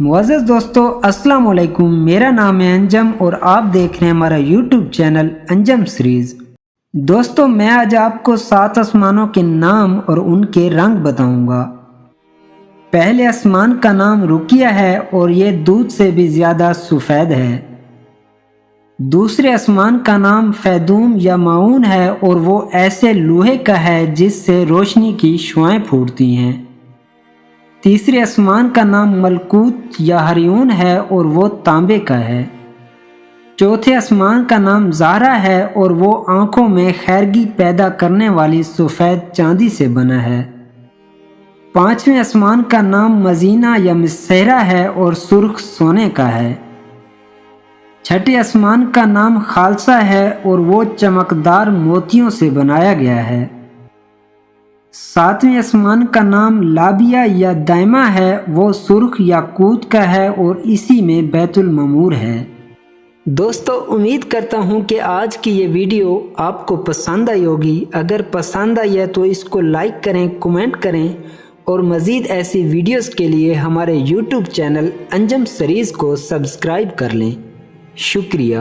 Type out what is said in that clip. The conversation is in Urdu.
معزز دوستو السلام علیکم، میرا نام ہے انجم اور آپ دیکھ رہے ہیں ہمارا یوٹیوب چینل انجم سیریز۔ دوستو میں آج آپ کو 7 آسمانوں کے نام اور ان کے رنگ بتاؤں گا۔ پہلے آسمان کا نام رقیہ ہے اور یہ دودھ سے بھی زیادہ سفید ہے۔ دوسرے آسمان کا نام فیدوم یا معون ہے اور وہ ایسے لوہے کا ہے جس سے روشنی کی شعاعیں پھوٹتی ہیں۔ تیسرے آسمان کا نام ملکوت یا ہریون ہے اور وہ تانبے کا ہے۔ چوتھے آسمان کا نام زہرہ ہے اور وہ آنکھوں میں خیرگی پیدا کرنے والی سفید چاندی سے بنا ہے۔ پانچویں آسمان کا نام مزینہ یا مسحرہ ہے اور سرخ سونے کا ہے۔ چھٹے آسمان کا نام خالصہ ہے اور وہ چمکدار موتیوں سے بنایا گیا ہے۔ ساتویں آسمان کا نام لابیہ یا دائمہ ہے، وہ سرخ یاقوت کا ہے اور اسی میں بیت المعمور ہے۔ دوستو امید کرتا ہوں کہ آج کی یہ ویڈیو آپ کو پسند آئی ہوگی۔ اگر پسند آئی ہے تو اس کو لائک کریں، کمنٹ کریں اور مزید ایسی ویڈیوز کے لیے ہمارے یوٹیوب چینل انجم سیریز کو سبسکرائب کر لیں۔ شکریہ۔